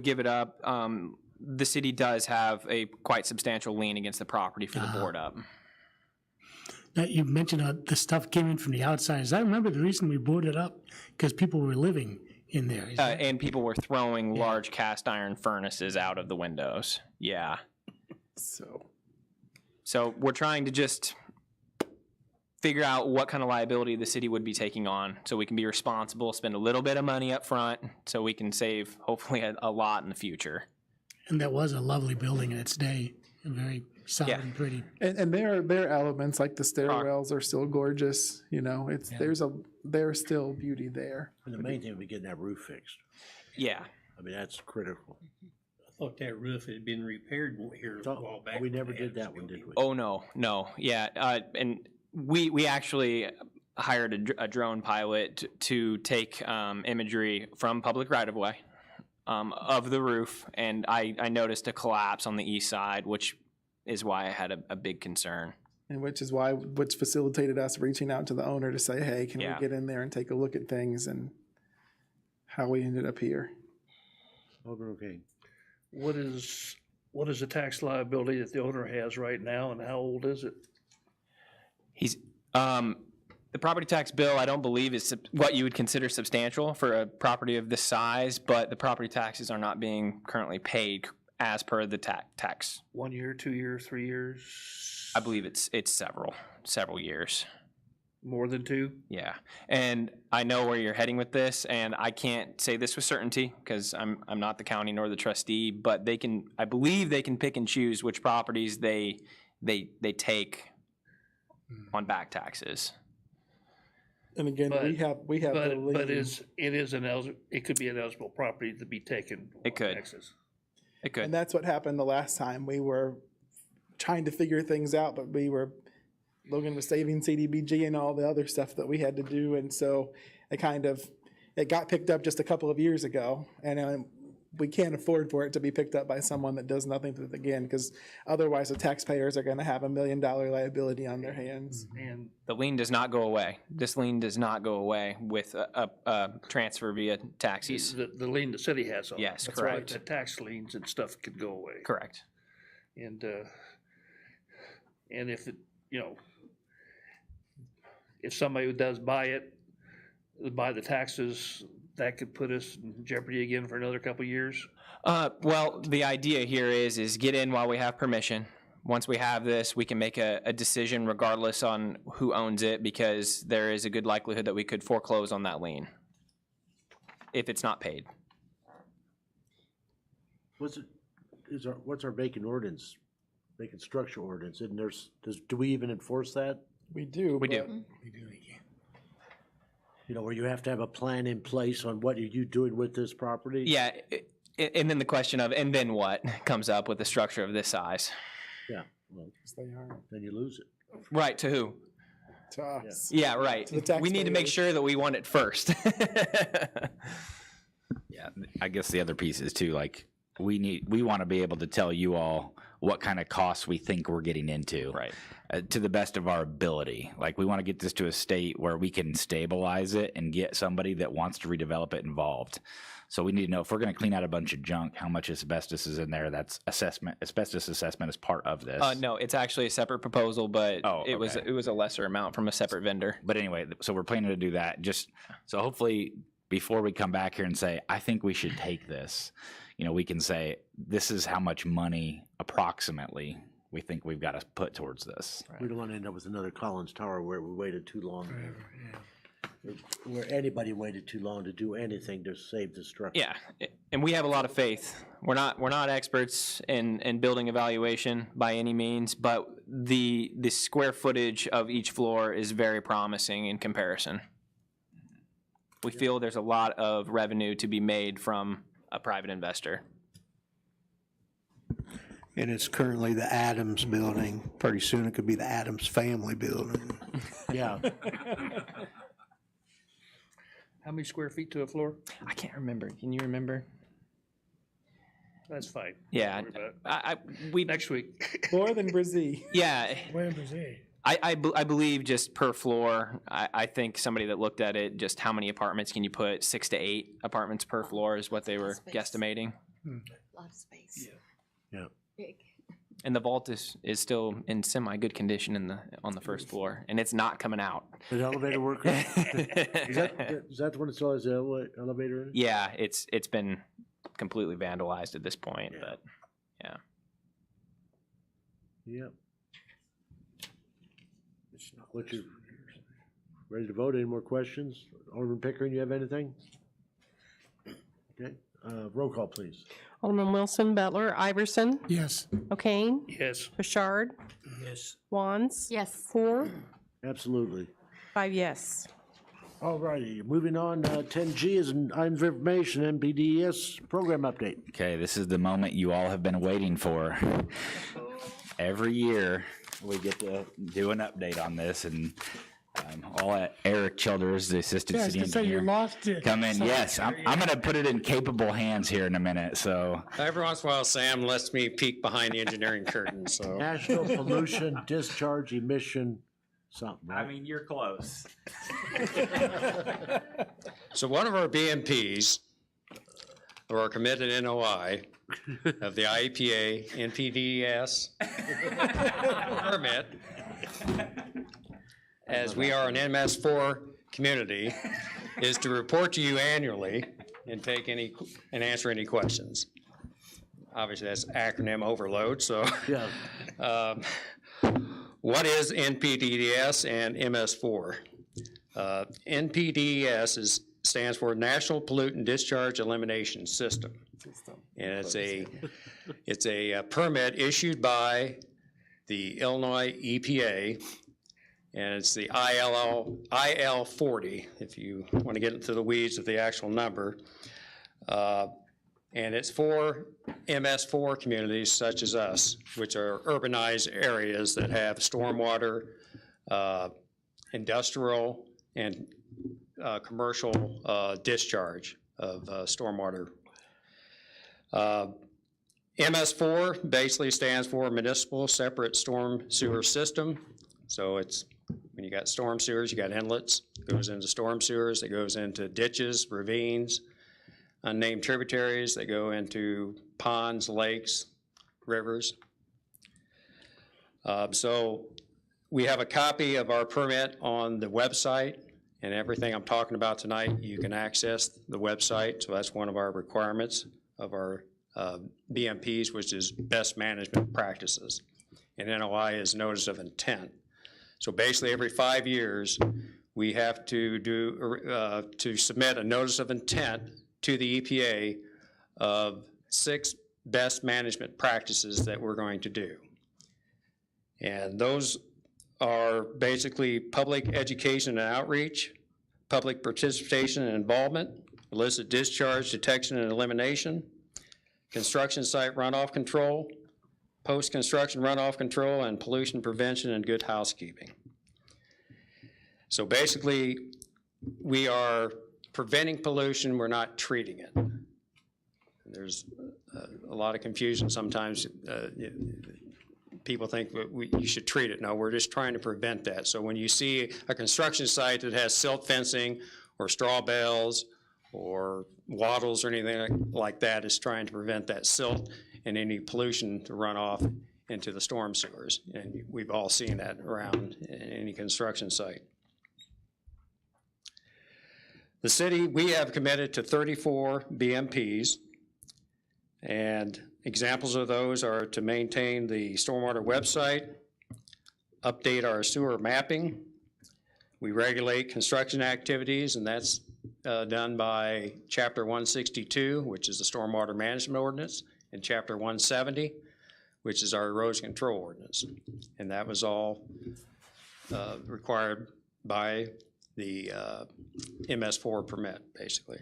give it up. The city does have a quite substantial lien against the property for the board up. Now, you mentioned the stuff came in from the outside. As I remember, the reason we boarded up because people were living in there. And people were throwing large cast iron furnaces out of the windows. Yeah. So we're trying to just figure out what kind of liability the city would be taking on so we can be responsible, spend a little bit of money up front so we can save hopefully a lot in the future. And that was a lovely building in its day, and very solid and pretty. And there are elements like the stairwells are still gorgeous. There's still beauty there. And the main thing would be getting that roof fixed. Yeah. I mean, that's critical. I thought that roof had been repaired here a while back. We never did that one, did we? Oh, no. Yeah. And we actually hired a drone pilot to take imagery from public right-of-way of the roof. And I noticed a collapse on the east side, which is why I had a big concern. And which facilitated us reaching out to the owner to say, hey, can we get in there and take a look at things, and how we ended up here. Okay. What is the tax liability that the owner has right now, and how old is it? He's the property tax bill, I don't believe is what you would consider substantial for a property of this size, but the property taxes are not being currently paid as per the tax. 1 year, 2 years, 3 years? I believe it's several years. More than 2? Yeah, and I know where you're heading with this, and I can't say this with certainty because I'm not the county nor the trustee, but I believe they can pick and choose which properties they take on back taxes. And again, we have the lien. But it could be an eligible property to be taken on taxes. It could. And that's what happened the last time. We were trying to figure things out, but Logan was saving CDBG and all the other stuff that we had to do. And so it got picked up just a couple of years ago. And we can't afford for it to be picked up by someone that does nothing with it again, because otherwise the taxpayers are going to have $1 million liability on their hands. And the lien does not go away. This lien does not go away with a transfer via taxes. the lien the city has on it. Yes, That's correct. right. The tax liens and stuff could go away. Correct. And if it, if somebody does buy the taxes, that could put us in jeopardy again for another couple of years. Well, the idea here is get in while we have permission. Once we have this, we can make a decision regardless on who owns it, because there is a good likelihood that we could foreclose on that lien if it's not paid. What's our vacant ordinance, vacant structure ordinance? Do we even enforce that? We do. We do. You know, where you have to have a plan in place on what are you doing with this property? Yeah, and then the question of, and then what comes up with a structure of this size? Yeah, well, They are then you lose it. Right, to who? to us. Yeah, right. the We need to make taxpayers. sure that we want it first. Yeah, I guess the other piece is too, like, we want to be able to tell you all what kind of costs we think we're getting into. Right. To the best of our ability. Like, we want to get this to a state where we can stabilize it and get somebody that wants to redevelop it involved. So we need to know if we're going to clean out a bunch of junk, how much asbestos is in there. That's asbestos assessment is part of this. No, it's actually a separate proposal, but Oh, it was a lesser amount from a separate vendor. But anyway, so we're planning to do that. Just so hopefully before we come back here and say, I think we should take this, you know, we can say, this is how much money approximately we think we've got to put towards this. We don't want to end up with another Collins Tower where we waited too long. Where anybody waited too long to do anything to save the structure. Yeah, and we have a lot of faith. We're not experts in building evaluation by any means, but the square footage of each floor is very promising in comparison. We feel there's a lot of revenue to be made from a private investor. And it's currently the Adams building. Pretty soon it could be the Adams family building. Yeah, How many square feet to a floor? I can't remember. Can you remember? That's fine. Yeah, Don't worry about it. we Next week. More than Brazil. yeah. Where was he? I believe just per floor, I think somebody that looked at it, just how many apartments can you put, 6 to 8 apartments per floor is what they were guesstimating. Lot of space. yeah. Big. And the vault is still in semi-good condition on the first floor, and it's not coming out. The elevator work? Is that the one that still has the elevator in it? Yeah, it's been completely vandalized at this point, but yeah. Yep. What's your, ready to vote? Any more questions? Alderman Pickering, you have anything? Okay, roll call, please. Alderman Wilson, Butler, Iverson, Yes. O'Kane, Yes. Bouchard, Yes. Wands, Yes. Four, Absolutely. 5 yes. All righty, moving on, 10G is an item of information, MPDES program update. Okay, this is the moment you all have been waiting for. Every year, we get to do an update on this, and I'll let Eric Childers, the assistant Yeah, I was city gonna say, you engineer, lost it. come in. Yes, I'm going to put it in capable hands here in a minute, so. Every once in a while, Sam lets me peek behind the engineering curtain, so. National Pollution Discharge Emission something, right? mean, you're close. So one of our BMPs, of our committed NOI, of the IEPA, NPDES permit, as we are an MS4 community, is to report to you annually and answer any questions. Obviously, that's acronym overload, so. Yeah, What is NPDES and MS4? NPDES stands for National Pollutant Discharge Elimination System. And it's a permit issued by the Illinois EPA, and it's the IL40, if you want to get into the weeds of the actual number. And it's for MS4 communities such as us, which are urbanized areas that have stormwater, industrial, and commercial discharge of stormwater. MS4 basically stands for Municipal Separate Storm Sewer System. So it's, when you got storm sewers, you got inlets, it goes into storm sewers, it goes into ditches, ravines, unnamed tributaries that go into ponds, lakes, rivers. So we have a copy of our permit on the website, and everything I'm talking about tonight, you can access the website. So that's one of our requirements of our BMPs, which is best management practices. And NOI is notice of intent. So basically every 5 years, we have to to submit a notice of intent to the EPA of 6 best management practices that we're going to do. And those are basically public education and outreach, public participation and involvement, illicit discharge detection and elimination, construction site runoff control, post-construction runoff control, and pollution prevention and good housekeeping. So basically, we are preventing pollution, we're not treating it. There's a lot of confusion sometimes. People think that you should treat it. No, we're just trying to prevent that. So when you see a construction site that has silt fencing or straw bales or wattles or anything like that, it's trying to prevent that silt and any pollution to run off into the storm sewers. And we've all seen that around in any construction site. The city, we have committed to 34 BMPs, and examples of those are to maintain the stormwater website, update our sewer mapping. We regulate construction activities, and that's done by Chapter 162, which is the Stormwater Management Ordinance, and Chapter 170, which is our erosion control ordinance. And that was all required by the MS4 permit, basically.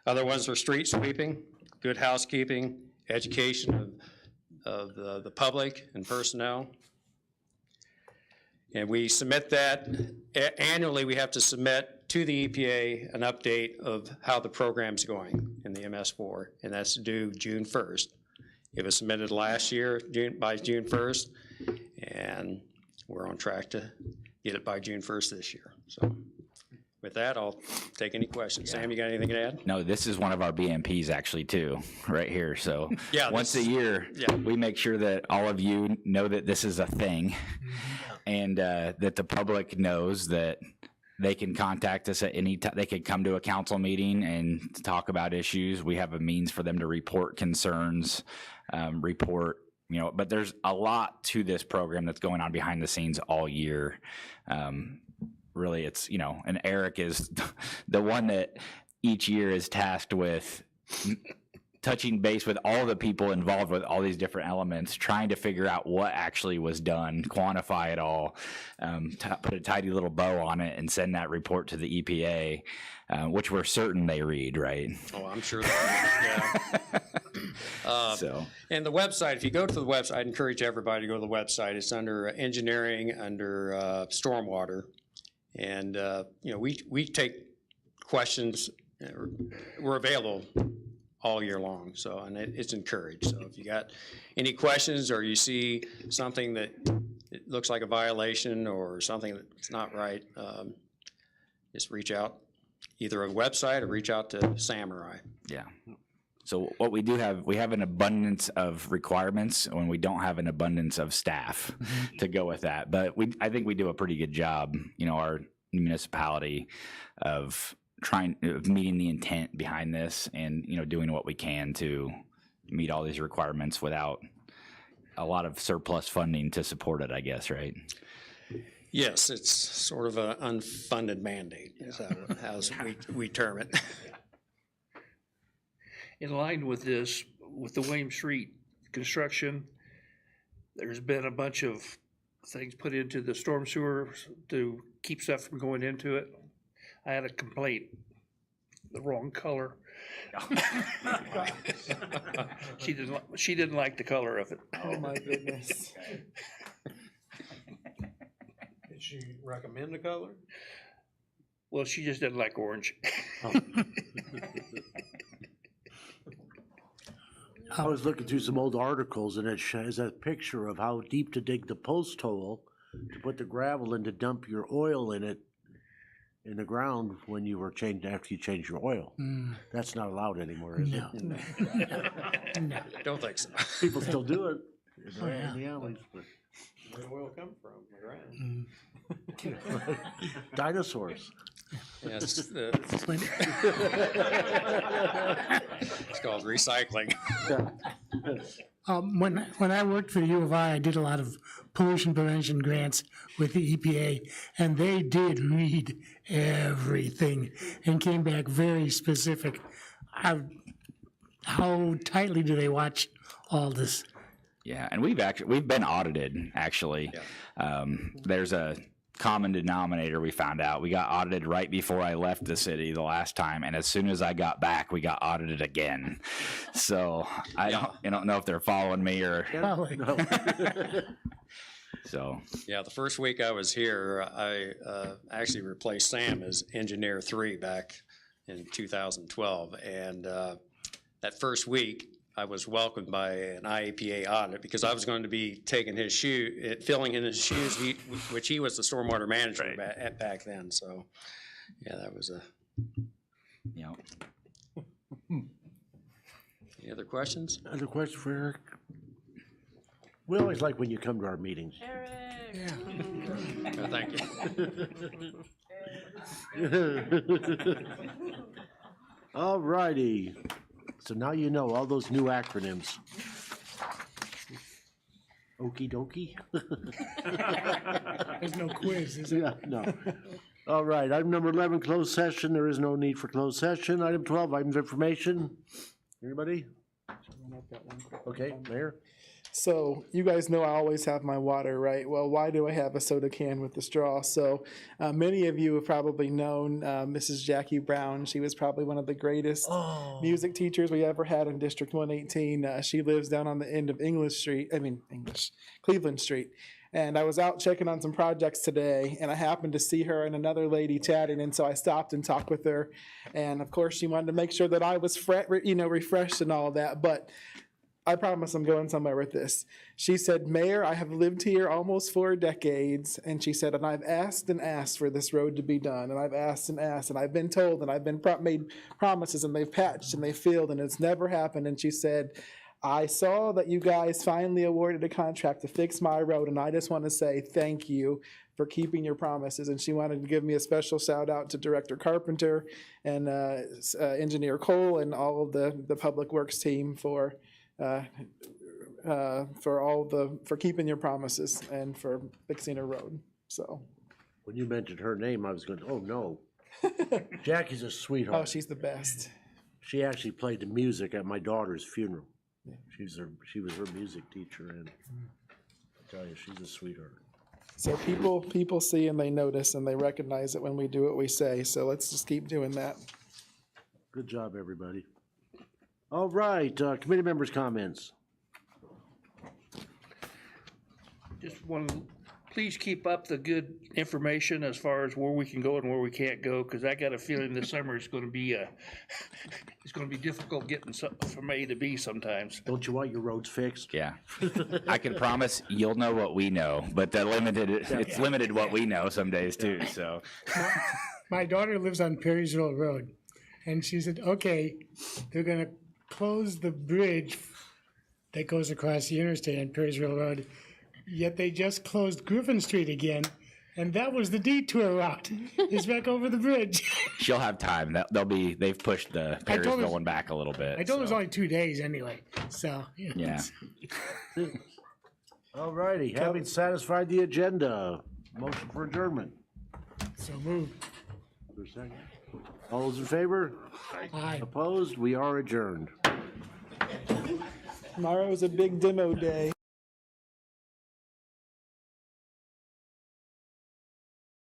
Other ones are street sweeping, good housekeeping, education of the public and personnel. And we submit that, annually we have to submit to the EPA an update of how the program's going in the MS4, and that's due June 1st. It was submitted last year, by June 1st, and we're on track to get it by June 1st this year. So with that, I'll take any questions. Sam, you got anything to add? No, this is one of our BMPs actually too, right here. So Yeah, once a year, yeah. we make sure that all of you know that this is a thing, and that the public knows that they can contact us at any time. They could come to a council meeting and talk about issues. We have a means for them to report concerns, but there's a lot to this program that's going on behind the scenes all year. Really, it's, and Eric is the one that each year is tasked with touching base with all the people involved with all these different elements, trying to figure out what actually was done, quantify it all, put a tidy little bow on it, and send that report to the EPA, which we're certain they read, right? Oh, I'm sure that, yeah. So, And the website, if you go to the website, I'd encourage everybody to go to the website. It's under engineering, under stormwater. And, we take questions. We're available all year long, so, and it's encouraged. So if you got any questions or you see something that it looks like a violation or something that's not right, just reach out, either a website or reach out to Sam or I. yeah. So what we do have, we have an abundance of requirements when we don't have an abundance of staff to go with that. But I think we do a pretty good job, our municipality of meeting the intent behind this and, doing what we can to meet all these requirements without a lot of surplus funding to support it, I guess, right? Yes, it's sort of an unfunded mandate, is how we term it. In line with this, with the William Street construction, there's been a bunch of things put into the storm sewer to keep stuff from going into it. I had a complaint, the wrong color. She didn't like the color of it. Oh, my goodness. Did she recommend a color? Well, she just didn't like orange. I was looking through some old articles, and it shows a picture of how deep to dig the post hole to put the gravel in to dump your oil in it in the ground when you were after you change your oil. That's not allowed anymore, is it? No. Don't think so. People still do it Oh, yeah. in the alleys, but Where did oil come from? The ground. dinosaurs. Yes, it's called recycling. When I worked for the U of I did a lot of pollution prevention grants with the EPA, and they did read everything and came back very specific. How tightly do they watch all this? Yeah, and we've been audited, actually. There's common denominator. We found out we got audited right before I left the city the last time, and as soon as I got back, we got audited again. So I don't know if they're following me or Probably. so. Yeah, the first week I was here, I actually replaced Sam as engineer 3 back in 2012. And that first week, I was welcomed by an IEPA audit because I was going to be taking his filling in his shoes, which he was the stormwater manager back then. So, yeah, that was a. You know, Any other questions? Other question for Eric? We always like when you come to our meetings. No, thank you. All righty. So now you know all those new acronyms. Okey dokey? There's no quiz, is there? Yeah, no. All right, item number 11, closed session. There is no need for closed session. Item 12, items of information. Anybody? Okay, Mayor? So you guys know I always have my water, right? Well, why do I have a soda can with the straw? So many of you have probably known Mrs. Jackie Brown. She was probably one of the greatest music teachers we ever had in District 118. She lives down on the end of Cleveland Street. And I was out checking on some projects today, and I happened to see her and another lady chatting, and so I stopped and talked with her. And of course, she wanted to make sure that I was refreshed and all of that. But I promise I'm going somewhere with this. She said, Mayor, I have lived here almost 4 decades. And she said, and I've asked and asked for this road to be done. And I've asked and asked, and I've been told, and I've been made promises, and they've patched, and they've filled, and it's never happened. And she said, I saw that you guys finally awarded a contract to fix my road, and I just want to say thank you for keeping your promises. And she wanted to give me a special shout out to Director Carpenter and Engineer Cole and all of the Public Works team for keeping your promises and for fixing a road. So, When you mentioned her name, I was going, oh, no. Jackie's a sweetheart. oh, she's the best. She actually played the music at my daughter's funeral. She was her music teacher, and I tell you, she's a sweetheart. So people see and they notice and they recognize it when we do what we say. So let's just keep doing that. Good job, everybody. All right, committee members' comments. Just one, please keep up the good information as far as where we can go and where we can't go, because I got a feeling this summer is going to be it's going to be difficult getting from A to B sometimes. Don't you want your roads fixed? Yeah, I can promise you'll know what we know, but it's limited what we know some days too. So, My daughter lives on Perrysville Road, and she said, okay, they're gonna close the bridge that goes across the interstate on Perrysville Road, yet they just closed Griffin Street again, and that was the detour route. It's back over the bridge. she'll have time. They've pushed the I told her- Perrysville one back a little bit. I told her it was so, only 2 days anyway, so. yeah. All righty, having satisfied the agenda, motion for adjournment. So moved. For a second. All those in favor? Aye. Opposed? We are adjourned. Tomorrow is a big demo day.